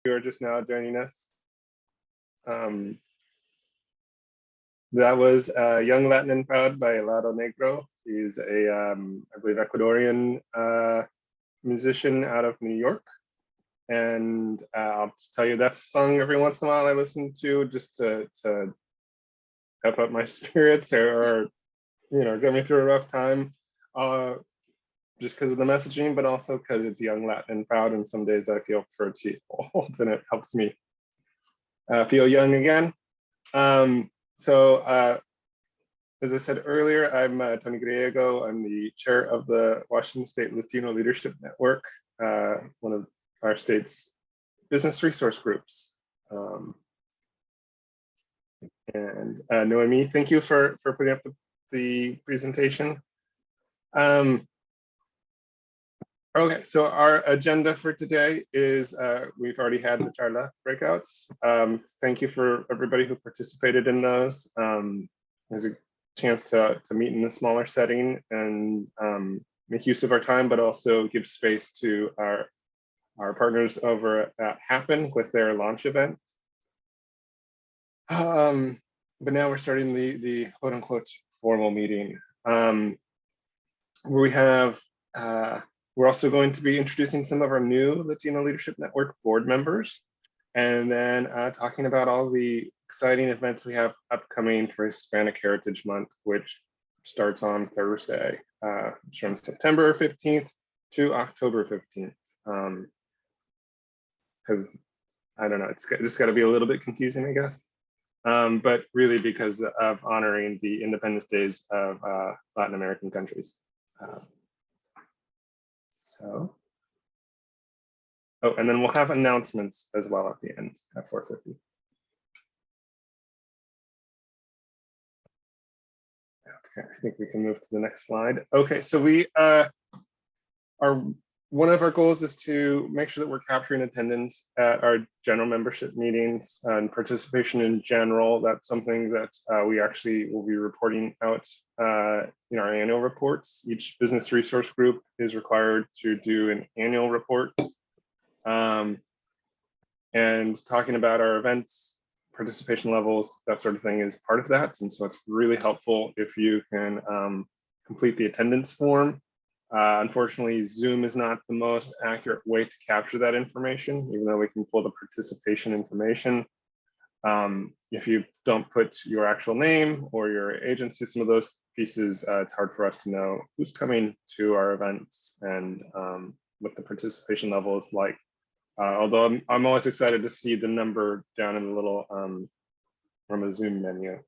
you are just now joining us. That was Young Latin and Proud by Lado Negro. He's a, I believe, Ecuadorian musician out of New York. And I'll just tell you that song every once in a while I listen to just to pep up my spirits or you know, get me through a rough time. Just because of the messaging, but also because it's Young Latin and Proud, and some days I feel pretty old, and it helps me feel young again. As I said earlier, I'm Tony Griego. I'm the chair of the Washington State Latino Leadership Network, one of our state's business resource groups. Noemi, thank you for putting up the presentation. Okay, so our agenda for today is we've already had the charla breakouts. Thank you for everybody who participated in those. There's a chance to meet in a smaller setting and make use of our time, but also give space to our partners over at Happen with their launch event. But now we're starting the quote unquote formal meeting. We have we're also going to be introducing some of our new Latino Leadership Network board members, and then talking about all the exciting events we have upcoming for Hispanic Heritage Month, which starts on Thursday, from September 15th to October 15th. Because I don't know, it's just got to be a little bit confusing, I guess. But really because of honoring the Independence Days of Latin American countries. Oh, and then we'll have announcements as well at the end at 4:50. Okay, I think we can move to the next slide. Okay, so we one of our goals is to make sure that we're capturing attendance at our general membership meetings and participation in general. That's something that we actually will be reporting out in our annual reports. Each business resource group is required to do an annual report. And talking about our events, participation levels, that sort of thing is part of that. And so it's really helpful if you can complete the attendance form. Unfortunately, Zoom is not the most accurate way to capture that information, even though we can pull the participation information. If you don't put your actual name or your agency, some of those pieces, it's hard for us to know who's coming to our events and what the participation level is like. Although I'm always excited to see the number down in the little from a Zoom menu.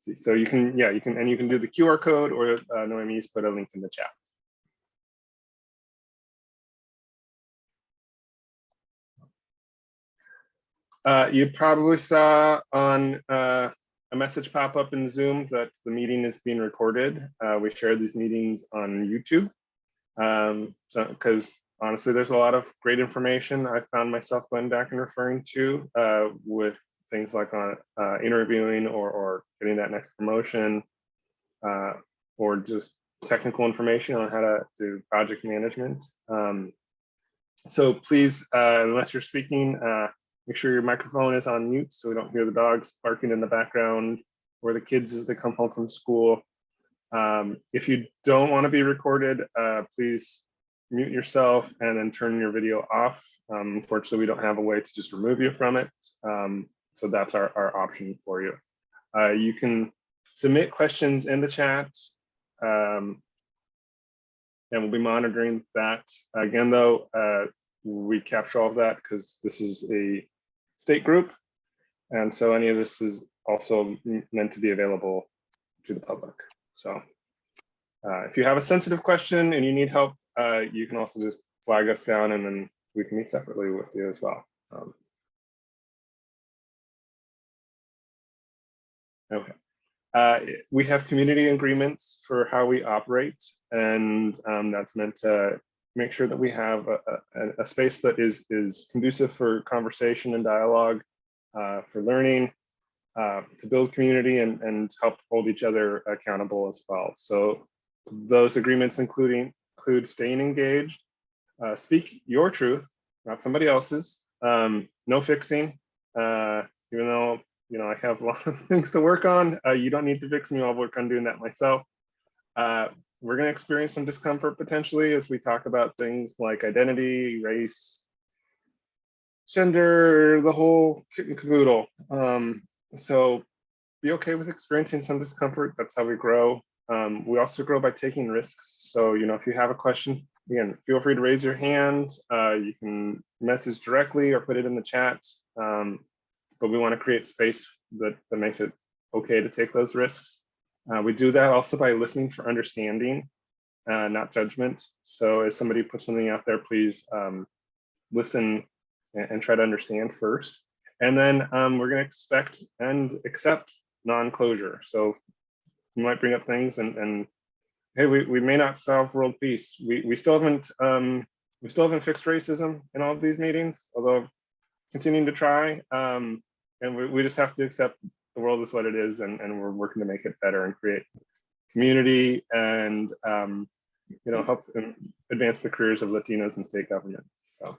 So you can, yeah, you can do the QR code, or Noemi's put a link in the chat. You probably saw on a message pop up in Zoom that the meeting is being recorded. We share these meetings on YouTube. So, because honestly, there's a lot of great information I found myself going back and referring to with things like on interviewing or getting that next promotion, or just technical information on how to do project management. So please, unless you're speaking, make sure your microphone is on mute so we don't hear the dogs barking in the background or the kids as they come home from school. If you don't want to be recorded, please mute yourself and then turn your video off. Unfortunately, we don't have a way to just remove you from it. So that's our option for you. You can submit questions in the chat, and we'll be monitoring that. Again, though, we capture all of that because this is a state group, and so any of this is also meant to be available to the public. So if you have a sensitive question and you need help, you can also just flag us down, and then we can meet separately with you as well. Okay. We have community agreements for how we operate, and that's meant to make sure that we have a space that is conducive for conversation and dialogue, for learning, to build community and help hold each other accountable as well. So those agreements include staying engaged, speak your truth, not somebody else's. No fixing. Even though I have a lot of things to work on, you don't need to fix me. I'll work on doing that myself. We're going to experience some discomfort potentially as we talk about things like identity, race, gender, the whole kit and caboodle. So be okay with experiencing some discomfort. That's how we grow. We also grow by taking risks. So, if you have a question, again, feel free to raise your hand. You can message directly or put it in the chat. But we want to create space that makes it okay to take those risks. We do that also by listening for understanding, not judgment. So if somebody puts something out there, please listen and try to understand first. And then we're going to expect and accept non-closure. So we might bring up things and hey, we may not solve world peace. We still haven't fixed racism in all of these meetings, although continuing to try. And we just have to accept the world is what it is, and we're working to make it better and create community and help advance the careers of Latinos in state government. So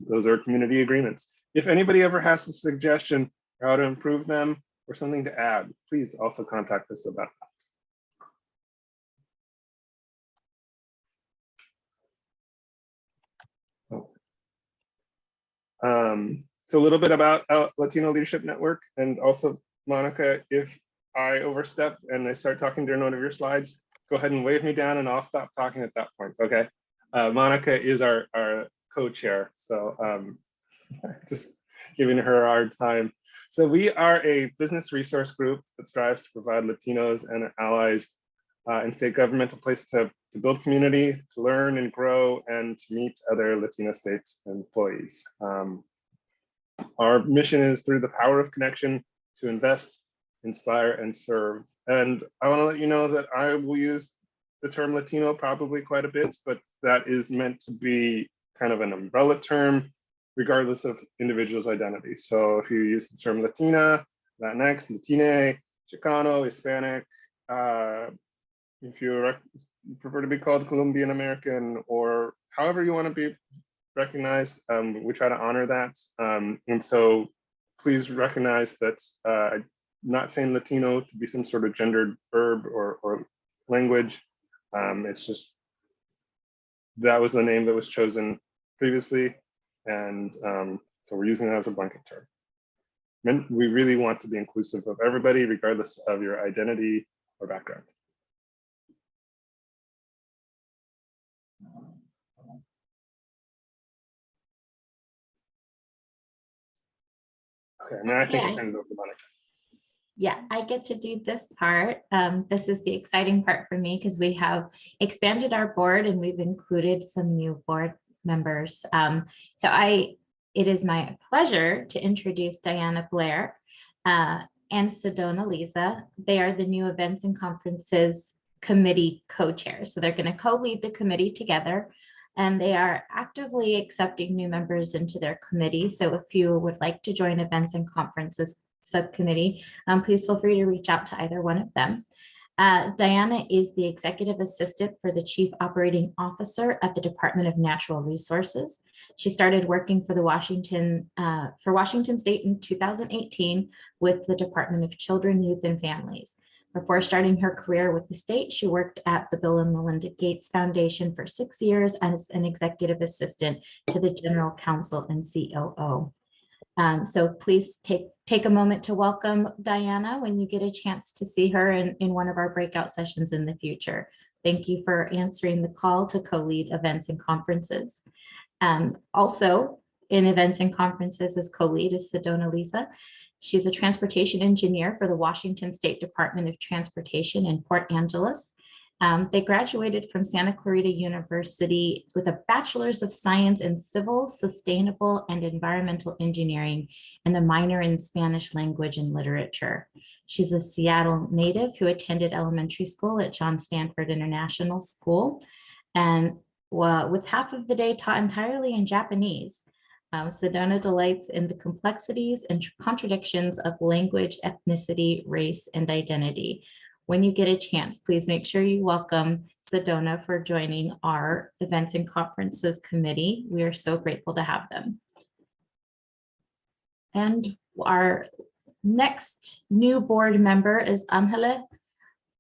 those are community agreements. If anybody ever has a suggestion for how to improve them or something to add, please also contact us about that. So a little bit about Latino Leadership Network, and also Monica, if I overstep and I start talking during one of your slides, go ahead and wave me down and I'll stop talking at that point, okay? Monica is our co-chair, so just giving her a hard time. So we are a business resource group that strives to provide Latinos and allies in state government a place to build community, to learn and grow, and to meet other Latino state employees. Our mission is through the power of connection to invest, inspire, and serve. And I want to let you know that I will use the term Latino probably quite a bit, but that is meant to be kind of an umbrella term, regardless of individual's identity. So if you use the term Latina, Latinx, Latine, Chicano, Hispanic, if you prefer to be called Colombian American, or however you want to be recognized, we try to honor that. And so please recognize that not saying Latino to be some sort of gendered verb or language. It's just, that was the name that was chosen previously. And so we're using that as a blanket term. And we really want to be inclusive of everybody, regardless of your identity or background. Okay, now I think I'll turn it over to Monica. Yeah, I get to do this part. This is the exciting part for me because we have expanded our board and we've included some new board members. It is my pleasure to introduce Diana Blair and Sedona Lisa. They are the new Events and Conferences Committee co-chairs. So they're going to co-lead the committee together, and they are actively accepting new members into their committee. So if you would like to join Events and Conferences Subcommittee, please feel free to reach out to either one of them. Diana is the Executive Assistant for the Chief Operating Officer at the Department of Natural Resources. She started working for Washington State in 2018 with the Department of Children, Youth, and Families. Before starting her career with the state, she worked at the Bill and Melinda Gates Foundation for 6 years as an executive assistant to the General Counsel and COO. So please take a moment to welcome Diana when you get a chance to see her in one of our breakout sessions in the future. Thank you for answering the call to co-lead Events and Conferences. Also in Events and Conferences as co-lead is Sedona Lisa. She's a transportation engineer for the Washington State Department of Transportation in Port Angeles. They graduated from Santa Clarita University with a Bachelor's of Science in Civil, Sustainable, and Environmental Engineering and a minor in Spanish language and literature. She's a Seattle native who attended elementary school at John Stanford International School, and with half of the day taught entirely in Japanese. Sedona delights in the complexities and contradictions of language, ethnicity, race, and identity. when you get a chance, please make sure you welcome Sedona for joining our Events and Conferences Committee. We are so grateful to have them. And our next new board member is Angela.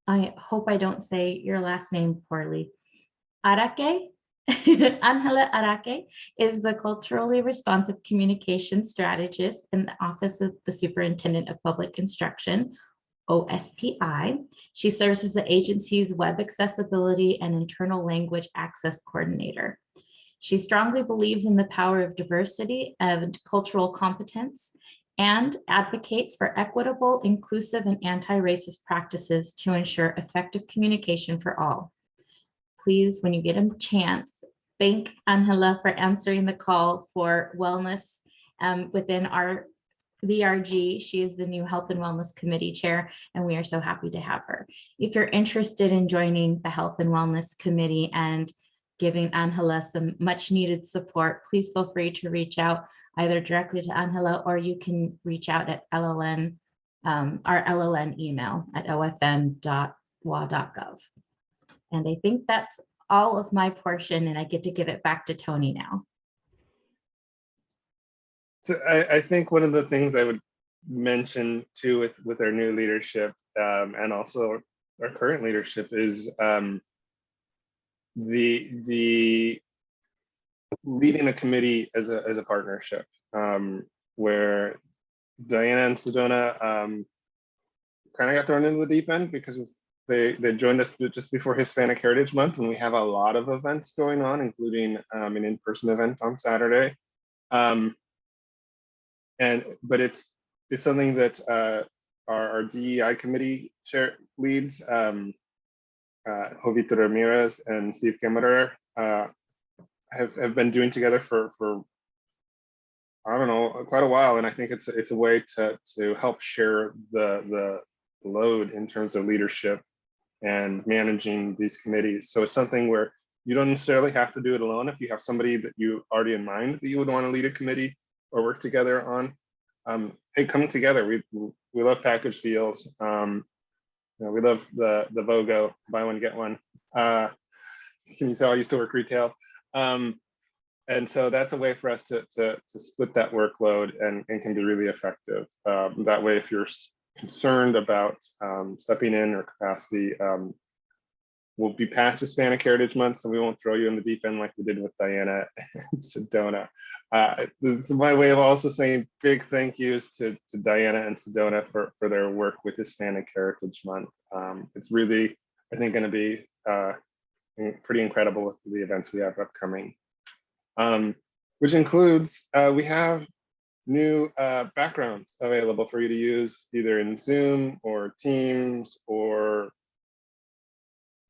I hope I don't say your last name poorly. Arake. Angela Arake is the Culturally Responsive Communication Strategist in the Office of the Superintendent of Public Instruction, OSPI. She serves as the agency's Web Accessibility and Internal Language Access Coordinator. She strongly believes in the power of diversity and cultural competence and advocates for equitable, inclusive, and anti-racist practices to ensure effective communication for all. Please, when you get a chance, thank Angela for answering the call for wellness within our VRG. She is the new Health and Wellness Committee Chair, and we are so happy to have her. If you're interested in joining the Health and Wellness Committee and giving Angela some much needed support, please feel free to reach out either directly to Angela, or you can reach out at LLN, our LLN email at ofm.wa.gov. And I think that's all of my portion, and I get to give it back to Tony now. So I think one of the things I would mention too with our new leadership and also our current leadership is the leading a committee as a partnership, where Diana and Sedona kind of got thrown into the deep end because they joined us just before Hispanic Heritage Month, and we have a lot of events going on, including an in-person event on Saturday. But it's something that our DEI committee chair leads, Jovita Ramirez and Steve Kemmerer, have been doing together for I don't know, quite a while, and I think it's a way to help share the load in terms of leadership and managing these committees. So it's something where you don't necessarily have to do it alone. If you have somebody that you already in mind that you would want to lead a committee or work together on, hey, come together. We love package deals. You know, we love the BOGO, buy one get one. Can you tell I used to work retail? And so that's a way for us to split that workload and can be really effective. That way, if you're concerned about stepping in or capacity, we'll be past Hispanic Heritage Month, so we won't throw you in the deep end like we did with Diana and Sedona. This is my way of also saying big thank yous to Diana and Sedona for their work with Hispanic Heritage Month. It's really, I think, going to be pretty incredible with the events we have upcoming. Which includes, we have new backgrounds available for you to use either in Zoom or Teams or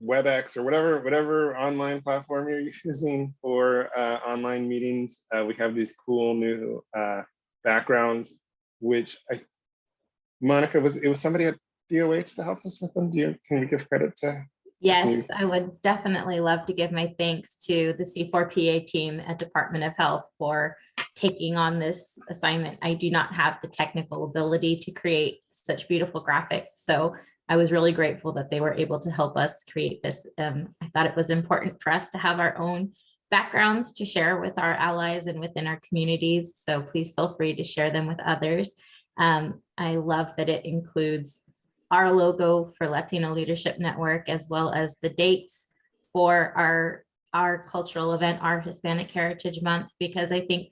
WebEx or whatever online platform you're using for online meetings. We have these cool new backgrounds, which Monica, it was somebody at DOH that helped us with them. Can we give credit to? Yes, I would definitely love to give my thanks to the C4PA team at Department of Health for taking on this assignment. I do not have the technical ability to create such beautiful graphics, so I was really grateful that they were able to help us create this. I thought it was important for us to have our own backgrounds to share with our allies and within our communities, so please feel free to share them with others. I love that it includes our logo for Latino Leadership Network, as well as the dates for our cultural event, our Hispanic Heritage Month, because I think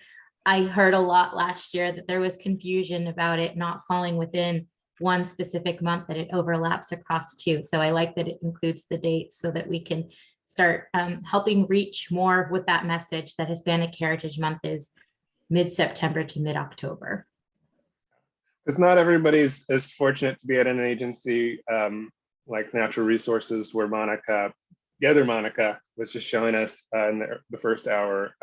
I heard a lot last year that there was confusion about it not falling within one specific month, that it overlaps across two. So I like that it includes the dates so that we can start helping reach more with that message that Hispanic Heritage Month is mid-September to mid-October. Because not everybody's as fortunate to be at an agency like Natural Resources, where the other Monica was just showing us in the first hour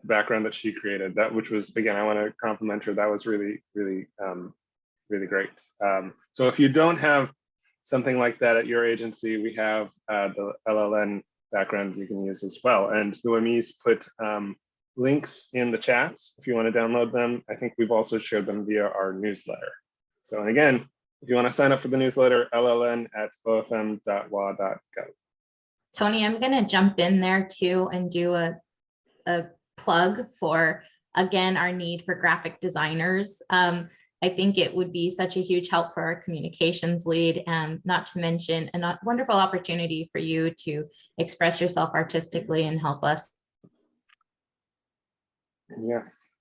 background that she created. Which was, again, I want to compliment her. That was really, really, really great. So if you don't have something like that at your agency, we have the LLN backgrounds you can use as well. And Noemi's put links in the chat if you want to download them. I think we've also shared them via our newsletter. So, and again, If you want to sign up for the newsletter, lln@ofm.wa.gov. Tony, I'm gonna jump in there too and do a plug for, again, our need for graphic designers. I think it would be such a huge help for our communications lead, and not to mention a wonderful opportunity for you to express yourself artistically and help us. Yes.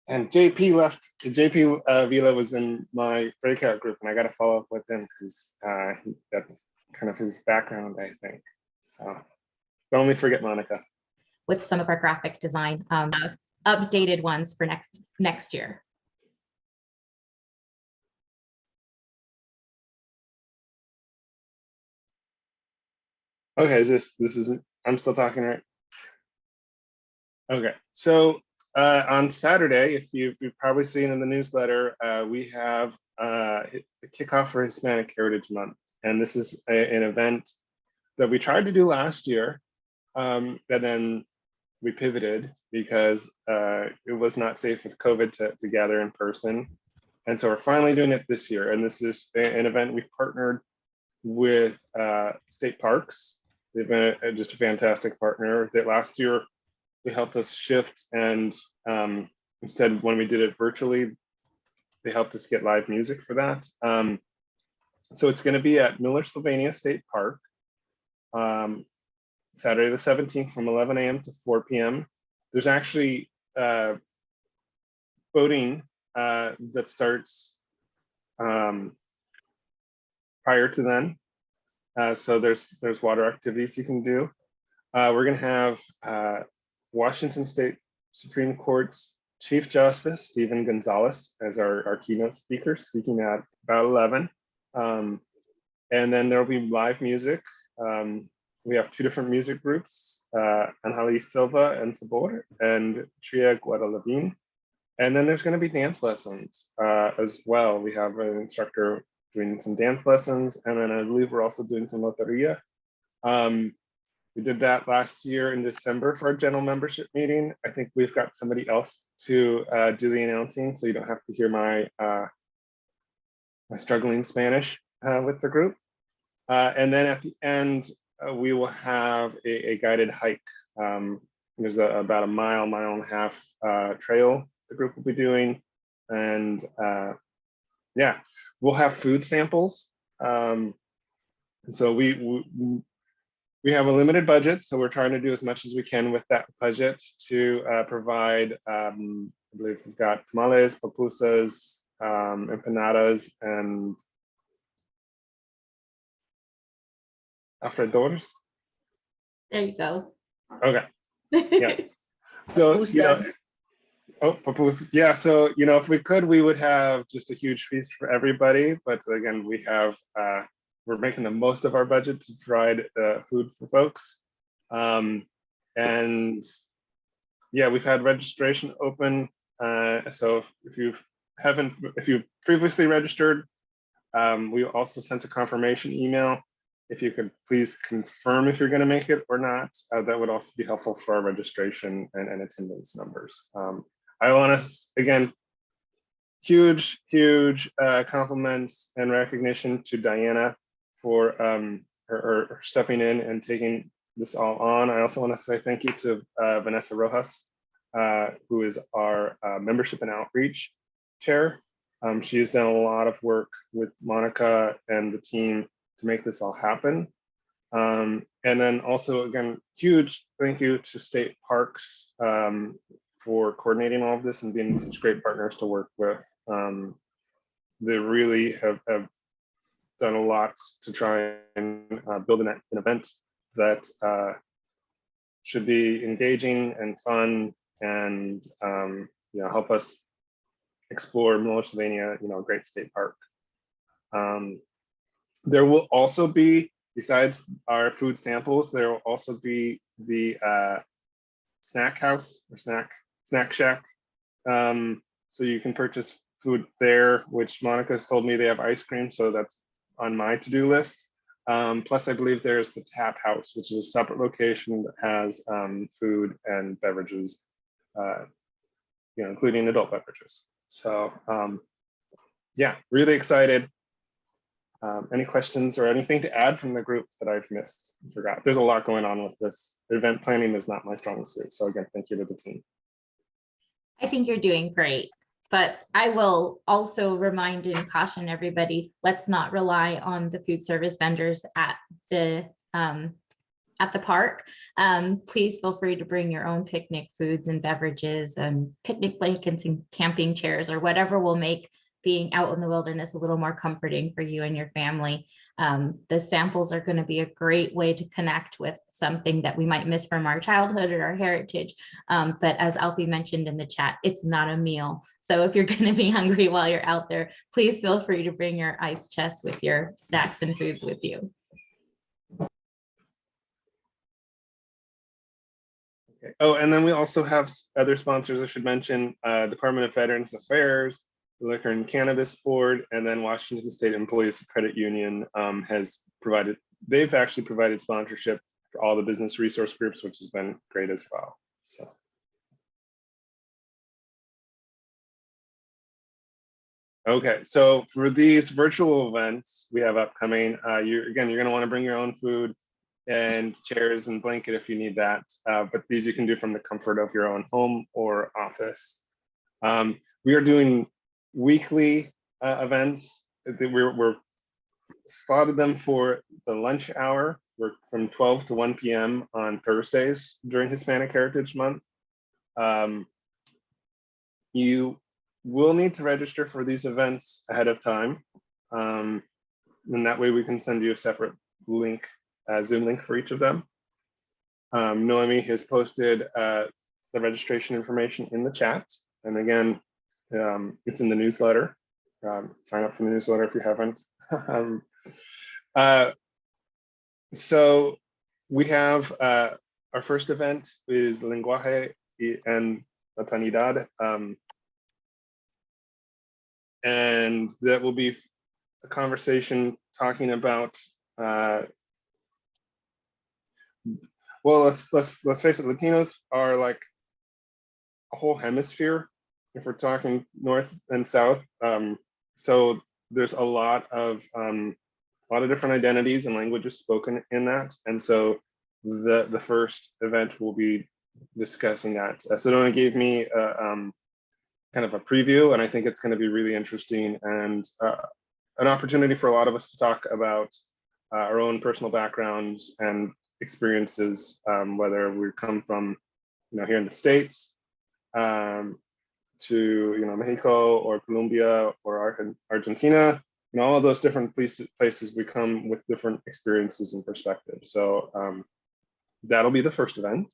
And JP left. JP Vila was in my breakout group, and I got to follow up with him because that's kind of his background, I think. So don't only forget Monica. With some of our graphic design updated ones for next year. Okay, this is I'm still talking, right? Okay, so on Saturday, if you've probably seen in the newsletter, we have the kickoff for Hispanic Heritage Month, and this is an event that we tried to do last year, and then we pivoted because it was not safe with COVID to gather in person, and so we're finally doing it this year. And this is an event we've partnered with state parks. They've been just a fantastic partner. That last year they helped us shift, and instead, when we did it virtually, they helped us get live music for that. So it's going to be at Miller Sylvania State Park, Saturday the 17th from 11 a.m. to 4 p.m. There's actually boating that starts prior to then. So there's water activities you can do. We're going to have Washington State Supreme Court's Chief Justice Stephen Gonzalez as our keynote speaker, speaking at about 11. And then there'll be live music. We have two different music groups, Anjali Silva and Sabor, and Tria Guadalavin. And then there's going to be dance lessons as well. We have an instructor doing some dance lessons, and then I believe we're also doing some loteria. We did that last year in December for our general membership meeting. I think we've got somebody else to do the announcing, so you don't have to hear my struggling Spanish with the group. And then at the end, we will have a guided hike. There's about a mile and a half trail the group will be doing. And yeah, we'll have food samples. So we have a limited budget, so we're trying to do as much as we can with that budget to provide, I believe we've got tamales, pupusas, empanadas, and alfredores. There you go. Okay. Yes. So pupusas. Yeah. So if we could, we would have just a huge feast for everybody. But again, we have we're making the most of our budget to provide food for folks. And yeah, we've had registration open. So if you've previously registered, we also sent a confirmation email. If you could please confirm if you're going to make it or not, that would also be helpful for our registration and attendance numbers. I want to, again, huge compliments and recognition to Diana for her stepping in and taking this all on. I also want to say thank you to Vanessa Rojas, who is our membership and outreach chair. She has done a lot of work with Monica and the team to make this all happen. And then also, again, huge thank you to state parks for coordinating all of this and being such great partners to work with. They really have done a lot to try and build an event that should be engaging and fun, and help us explore Miller Sylvania, a great state park. There will also be, besides our food samples, there will also be the snack house or snack shack. So you can purchase food there, which Monica's told me they have ice cream, so that's on my to-do list. Plus, I believe there's the tap house, which is a separate location that has food and beverages, including adult beverages. So yeah, really excited. Any questions or anything to add from the group that I've missed? Forgot. There's a lot going on with this. Event planning is not my strong suit. So again, thank you to the team. I think you're doing great. But I will also remind and caution everybody, let's not rely on the food service vendors at the park. Please feel free to bring your own picnic foods and beverages and picnic blankets and camping chairs or whatever will make being out in the wilderness a little more comforting for you and your family. The samples are going to be a great way to connect with something that we might miss from our childhood or our heritage. But as Alfie mentioned in the chat, it's not a meal. So if you're going to be hungry while you're out there, please feel free to bring your ice chest with your snacks and foods with you. Okay. Oh, and then we also have other sponsors I should mention, Department of Veterans Affairs, the Liquor and Cannabis Board, and then Washington State Employees Credit Union they've actually provided sponsorship for all the business resource groups, which has been great as well. So. Okay, so for these virtual events we have upcoming, you're going to want to bring your own food and chairs and blanket if you need that. But these you can do from the comfort of your own home or office. We are doing weekly events. We're slotted them for the lunch hour. We're from 12 to 1 p.m. on Thursdays during Hispanic Heritage Month. You will need to register for these events ahead of time. And that way we can send you a separate link, Zoom link for each of them. Noemi has posted the registration information in the chat. And again, it's in the newsletter. Sign up for the newsletter if you haven't. So we have our first event is Lenguaje en Latinidad. And that will be a conversation talking about well, let's face it, Latinos are like a whole hemisphere if we're talking north and south. So there's a lot of different identities and languages spoken in that, and so the first event will be discussing that. Sedona gave me kind of a preview, and I think it's going to be really interesting and an opportunity for a lot of us to talk about our own personal backgrounds and experiences, whether we come from, here in the States, to Mexico or Colombia or Argentina, all of those different places we come with different experiences and perspectives. So that'll be the first event.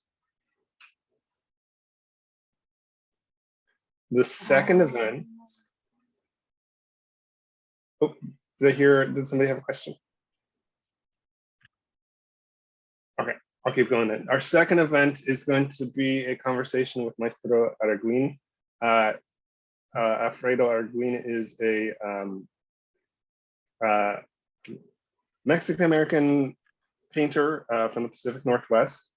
The second event. Oh, did somebody have a question? Okay, I'll keep going then. Our second event is going to be a conversation with Maestro Arguin. Alfredo Arguin is a Mexican-American painter from the Pacific Northwest.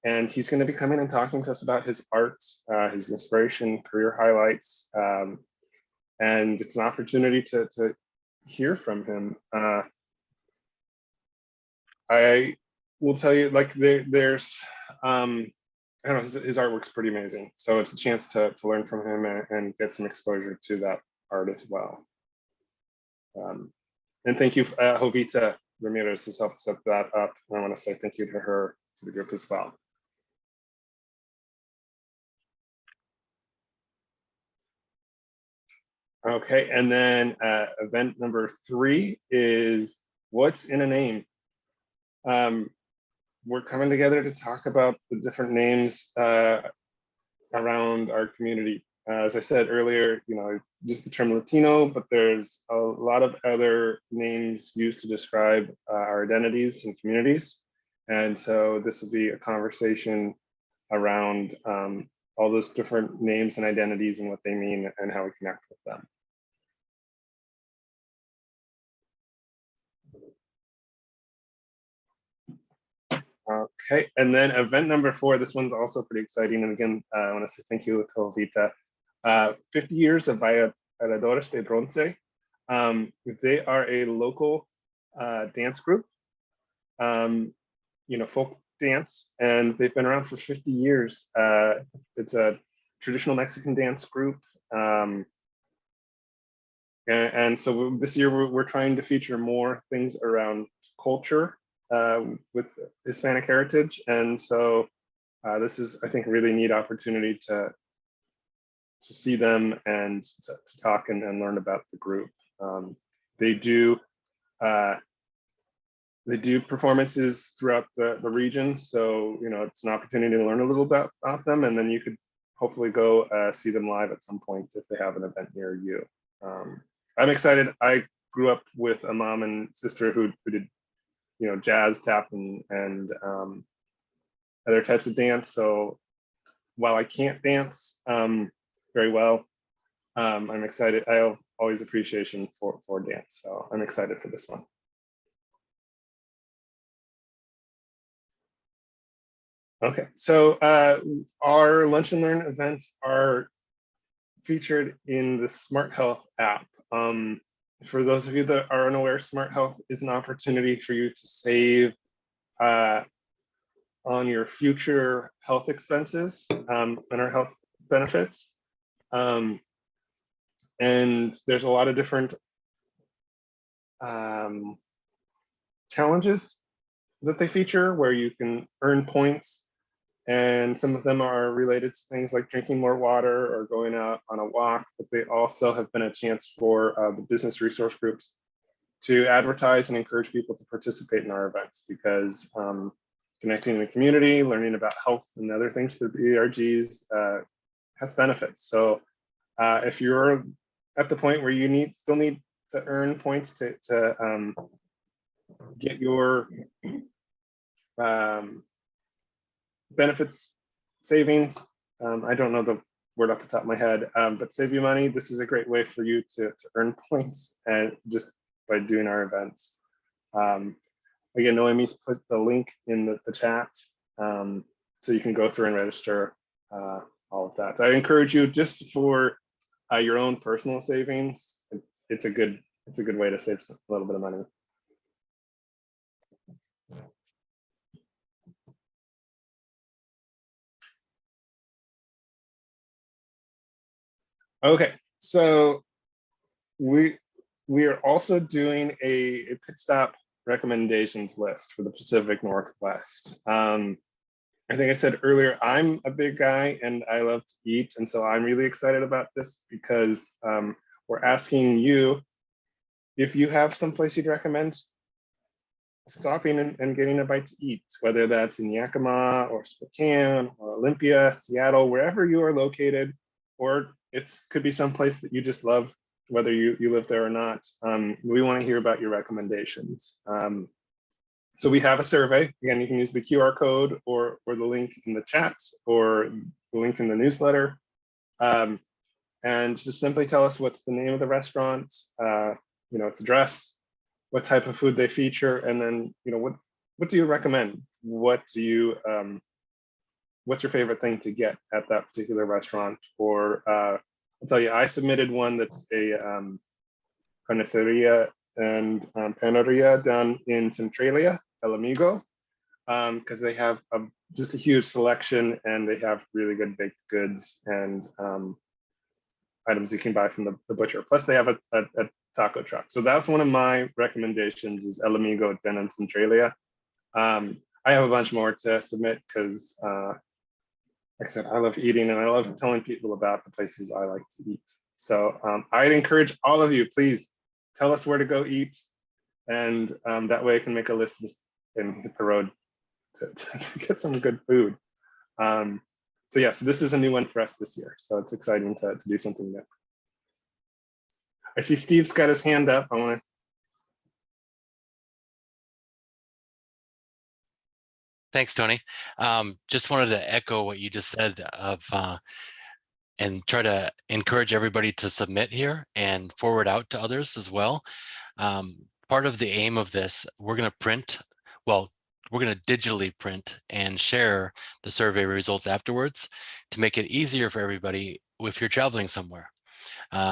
And he's going to be coming and talking to us about his art, his inspiration, career highlights. And it's an opportunity to hear from him. I will tell you, like there's, I don't know, his artwork's pretty amazing. So it's a chance to learn from him and get some exposure to that art as well. And thank you, Jovita Ramirez has helped set that up. And I want to say thank you to her, to the group as well. Okay, and then event number 3 is What's in a Name? We're coming together to talk about the different names around our community. As I said earlier, just the term Latino, but there's a lot of other names used to describe our identities and communities. And so this will be a conversation around all those different names and identities and what they mean and how we connect with them. Okay, and then event number 4, this one's also pretty exciting. And again, I want to say thank you to Jovita. 50 years of Bailadores de Bronce. They are a local dance group, folk dance, and they've been around for 50 years. It's a traditional Mexican dance group. And so this year we're trying to feature more things around culture with Hispanic heritage. And so this is, I think, a really neat opportunity to see them and to talk and learn about the group. They do performances throughout the region, so it's an opportunity to learn a little bit about them, and then you could hopefully go see them live at some point if they have an event near you. I'm excited. I grew up with a mom and sister who did jazz, tap, and other types of dance. So while I can't dance very well, I'm excited. I have always appreciation for dance, so I'm excited for this one. Okay, so our Lunch and Learn events are featured in the Smart Health app. For those of you that are unaware, Smart Health is an opportunity for you to save on your future health expenses and our health benefits. And there's a lot of different challenges that they feature where you can earn points, and some of them are related to things like drinking more water or going out on a walk, but they also have been a chance for the business resource groups to advertise and encourage people to participate in our events, because connecting in the community, learning about health and other things through ERGs has benefits. So if you're at the point where you still need to earn points to get your benefits savings, I don't know the word off the top of my head, but save you money, this is a great way for you to earn points, and just by doing our events. Again, Noemi's put the link in the chat, so you can go through and register all of that. So I encourage you, just for your own personal savings, it's a good way to save a little bit of money. Okay, so we are also doing a pit stop recommendations list for the Pacific Northwest. I think I said earlier, I'm a big guy and I love to eat, and so I'm really excited about this because we're asking you if you have someplace you'd recommend stopping and getting a bite to eat, whether that's in Yakima or Spokane or Olympia, Seattle, wherever you are located, or it could be someplace that you just love, whether you live there or not. We want to hear about your recommendations. So we have a survey. Again, you can use the QR code or the link in the chat or the link in the newsletter. And just simply tell us what's the name of the restaurant, its address, what type of food they feature, and then what do you recommend? What's your favorite thing to get at that particular restaurant? Or I'll tell you, I submitted one that's a carniceria and panaderia down in Centralia, El Amigo, because they have just a huge selection, and they have really good baked goods and items you can buy from the butcher. Plus they have a taco truck. So that's one of my recommendations, is El Amigo down in Centralia. I have a bunch more to submit because like I said, I love eating and I love telling people about the places I like to eat. So I'd encourage all of you, please tell us where to go eat. And that way I can make a list and hit the road to get some good food. So yeah, so this is a new one for us this year. So it's exciting to do something new. I see Steve's got his hand up. I want to. Thanks, Tony. Just wanted to echo what you just said and try to encourage everybody to submit here and forward out to others as well. Part of the aim of this, we're going to digitally print and share the survey results afterwards to make it easier for everybody if you're traveling somewhere.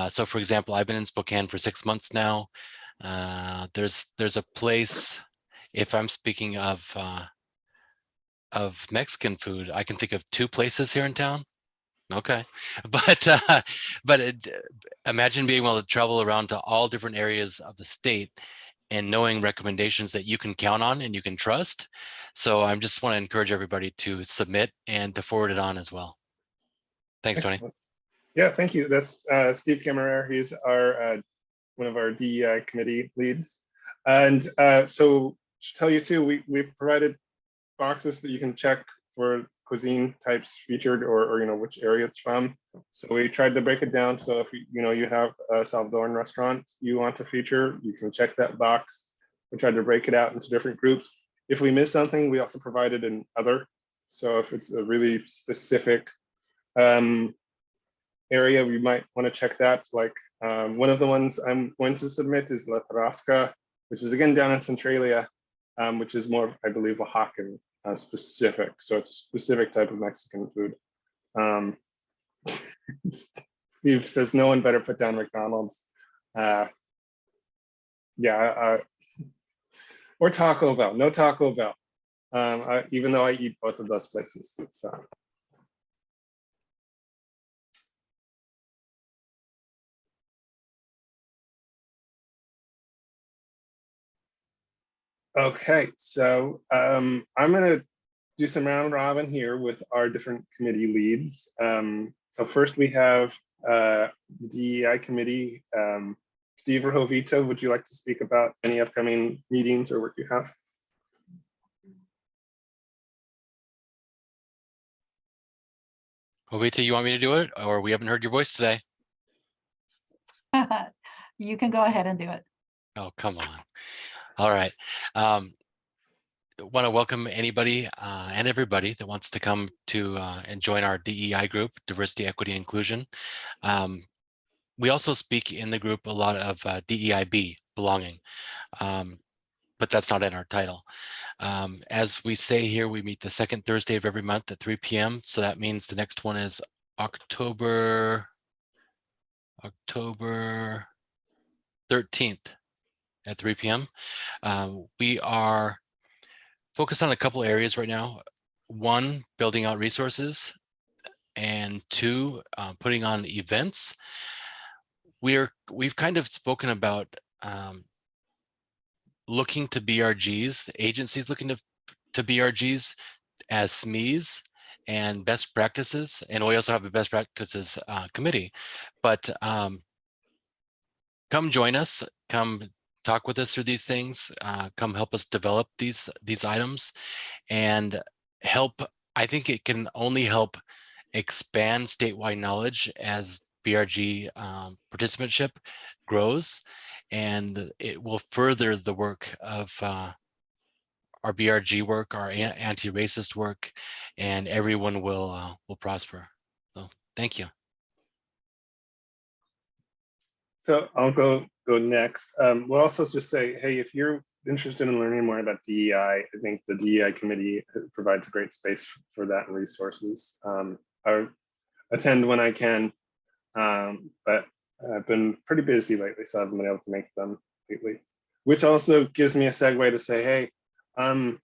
So for example, I've been in Spokane for 6 months now. There's a place, if I'm speaking of Mexican food, I can think of 2 places here in town. Okay, but imagine being able to travel around to all different areas of the state and knowing recommendations that you can count on and you can trust. So I just want to encourage everybody to submit and to forward it on as well. Thanks, Tony. Excellent. Yeah, thank you. That's Steve Camerer. He's our one of our DEI committee leads. And so to tell you too, we've provided boxes that you can check for cuisine types featured, or you know, which area it's from. So we tried to break it down. So if you know you have a Salvadoran restaurant you want to feature, you can check that box. We tried to break it out into different groups. If we miss something, we also provided an other. So if it's a really specific area, we might want to check that. Like one of the ones I'm going to submit is La Tarasca, which is again down in Centralia, which is more, I believe, Oaxacan specific. So it's a specific type of Mexican food. Steve says no one better put down McDonald's. Yeah, or Taco Bell. No Taco Bell. Even though I eat both of those places. So. Okay, so I'm going to do some round robin here with our different committee leads. So first we have the DEI committee. Steve Rahovito, would you like to speak about any upcoming meetings or work you have? Jovita, you want me to do it, or we haven't heard your voice today? You can go ahead and do it. Oh, come on. All right. Want to welcome anybody and everybody that wants to come to and join our DEI group, Diversity, Equity, Inclusion. We also speak in the group a lot of DEIB, belonging, but that's not in our title. As we say here, we meet the second Thursday of every month at 3 p.m. So that means the next one is October 13th at 3 p.m. We are focused on a couple areas right now. 1, building out resources, and 2, putting on events. We've kind of spoken about looking to BRGs, agencies looking to BRGs as SMEs and best practices, and we also have a best practices committee. But come join us, come talk with us through these things, come help us develop these items and help. I think it can only help expand statewide knowledge as BRG participantship grows, and it will further the work of our BRG work, our anti-racist work, and everyone will prosper. So thank you. So I'll go next. We'll also just say, hey, if you're interested in learning more about DEI, I think the DEI committee provides a great space for that and resources. I attend when I can, but I've been pretty busy lately, so I haven't been able to make them lately. Which also gives me a segue to say, hey, I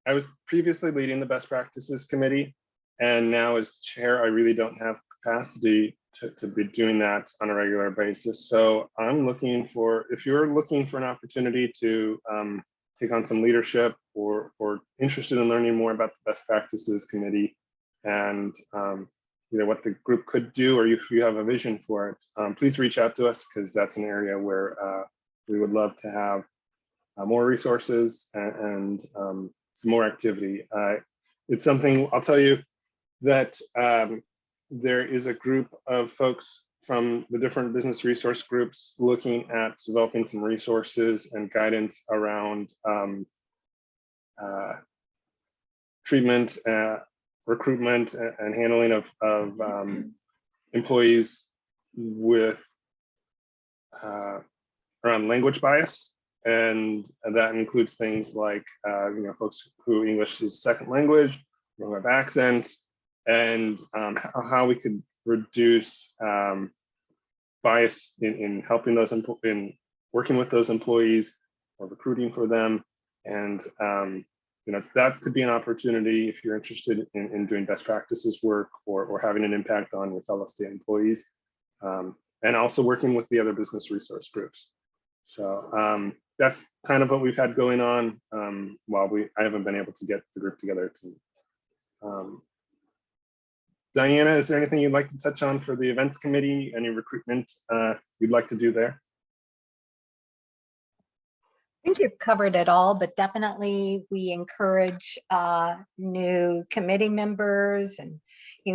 was previously leading the best practices committee, and now as chair, I really don't have capacity to be doing that on a regular basis. So I'm looking for, if you're looking for an opportunity to take on some leadership or interested in learning more about the best practices committee and you know what the group could do, or if you have a vision for it, please reach out to us, because that's an area where we would love to have more resources and some more activity. It's something I'll tell you that there is a group of folks from the different business resource groups looking at developing some resources and guidance around treatment, recruitment, and handling of employees with around language bias. And that includes things like you know, folks who English is a second language, who have accents, and how we could reduce bias in helping those in working with those employees or recruiting for them. And that could be an opportunity if you're interested in doing best practices work or having an impact on your fellow state employees, and also working with the other business resource groups. So that's kind of what we've had going on while I haven't been able to get the group together. Diana, is there anything you'd like to touch on for the events committee? Any recruitment you'd like to do there? I think you've covered it all, but definitely we encourage new committee members and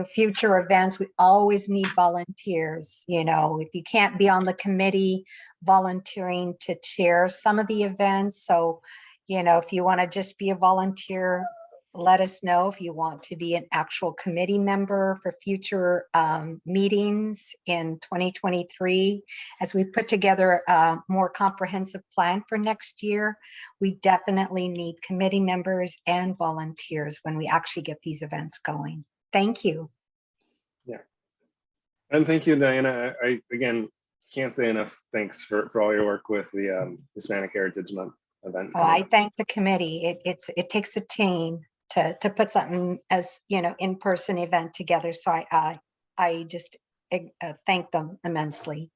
future events. We always need volunteers. If you can't be on the committee, volunteering to chair some of the events. So if you want to just be a volunteer, let us know. If you want to be an actual committee member for future meetings in 2023, as we put together a more comprehensive plan for next year, we definitely need committee members and volunteers when we actually get these events going. Thank you. Yeah. And thank you, Diana. I again, can't say enough thanks for all your work with the Hispanic Heritage Month event. Oh, I thank the committee. It takes a team to put something as in-person event together. So I just thank them immensely.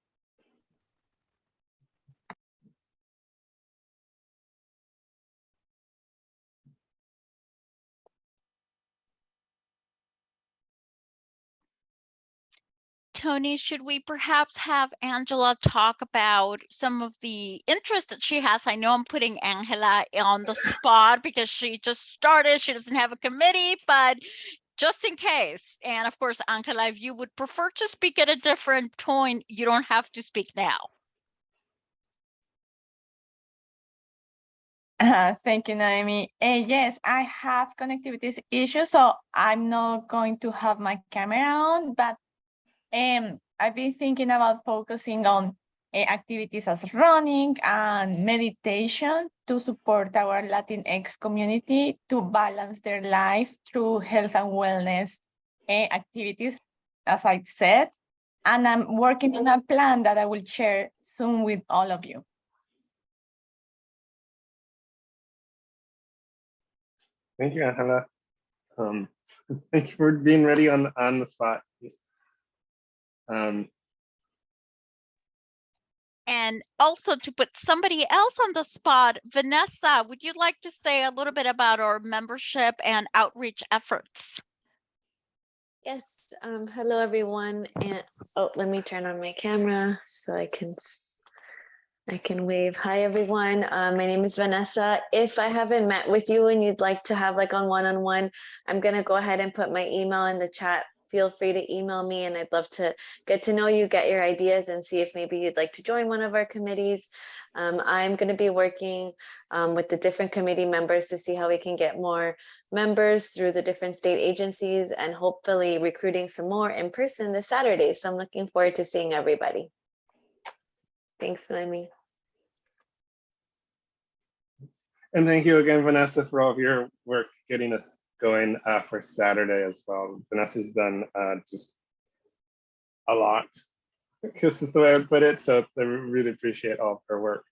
Tony, should we perhaps have Angela talk about some of the interest that she has? I know I'm putting Angela on the spot because she just started, she doesn't have a committee, but just in case. And of course, Angela, if you would prefer to speak at a different tone, you don't have to speak now. Thank you, Naomi. Yes, I have connectivity issues, so I'm not going to have my camera on, but I've been thinking about focusing on activities as running and meditation to support our Latinx community to balance their life through health and wellness activities, as I said. And I'm working on a plan that I will share soon with all of you. Thank you, Angela. Thank you for being ready on the spot. And also to put somebody else on the spot, Vanessa, would you like to say a little bit about our membership and outreach efforts? Yes, hello everyone. And oh, let me turn on my camera so I can wave. Hi everyone, my name is Vanessa. If I haven't met with you and you'd like to have like on one-on-one, I'm gonna go ahead and put my email in the chat. Feel free to email me and I'd love to get to know you, get your ideas and see if maybe you'd like to join one of our committees. I'm gonna be working with the different committee members to see how we can get more members through the different state agencies and hopefully recruiting some more in person this Saturday. So I'm looking forward to seeing everybody. Thanks, Noemi. And thank you again, Vanessa, for all of your work getting us going for Saturday as well. Vanessa's done just a lot. This is the way I would put it. So I really appreciate all of her work.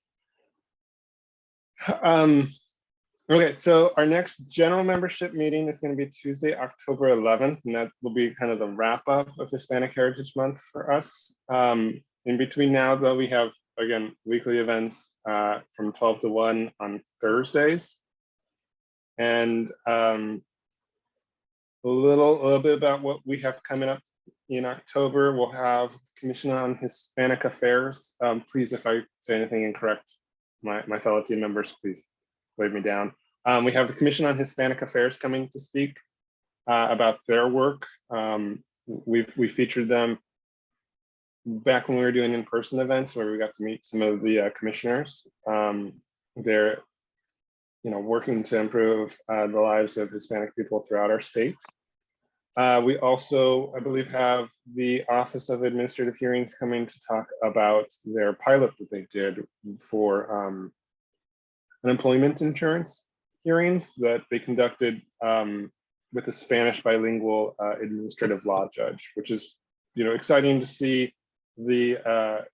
Okay, so our next general membership meeting is going to be Tuesday, October 11th, and that will be kind of the wrap up of Hispanic Heritage Month for us. In between now, though, we have, again, weekly events from 12 to 1 on Thursdays. And a little bit about what we have coming up in October. We'll have Commission on Hispanic Affairs. Please, if I say anything incorrect, my fellow team members, please wave me down. We have the Commission on Hispanic Affairs coming to speak about their work. We featured them back when we were doing in-person events where we got to meet some of the commissioners. They're working to improve the lives of Hispanic people throughout our state. We also, I believe, have the Office of Administrative Hearings coming to talk about their pilot that they did for unemployment insurance hearings that they conducted with a Spanish bilingual administrative law judge, which is exciting to see the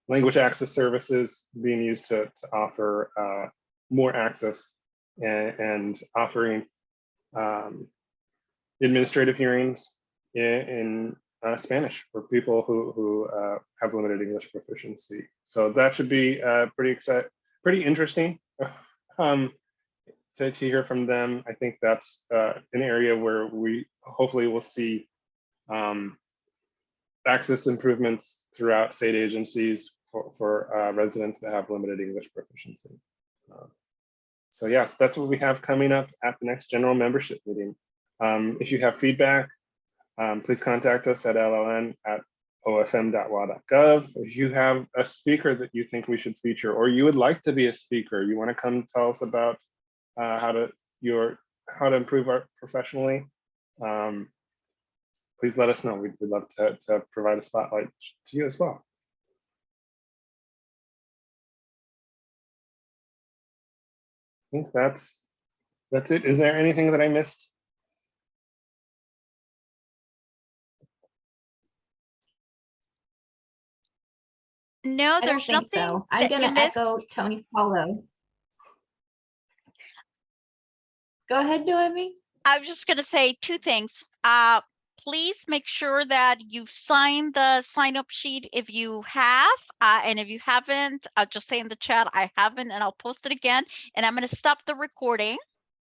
language access services being used to offer more access and offering administrative hearings in Spanish for people who have limited English proficiency. So that should be pretty interesting to hear from them. I think that's an area where we hopefully will see access improvements throughout state agencies for residents that have limited English proficiency. So yes, that's what we have coming up at the next general membership meeting. If you have feedback, please contact us at lln@ofm.wa.gov. If you have a speaker that you think we should feature, or you would like to be a speaker, you want to come tell us about how to improve professionally, please let us know. We'd love to provide a spotlight to you as well. I think that's it. Is there anything that I missed? No, I don't there's think nothing so. I'm that going you to missed. echo Tony Paulo. Go ahead, Noemi. I was just going to say two things. Please make sure that you sign the sign-up sheet if you have, and if you haven't, I'll just say in the chat, I haven't, and I'll post it again. And I'm going to stop the recording.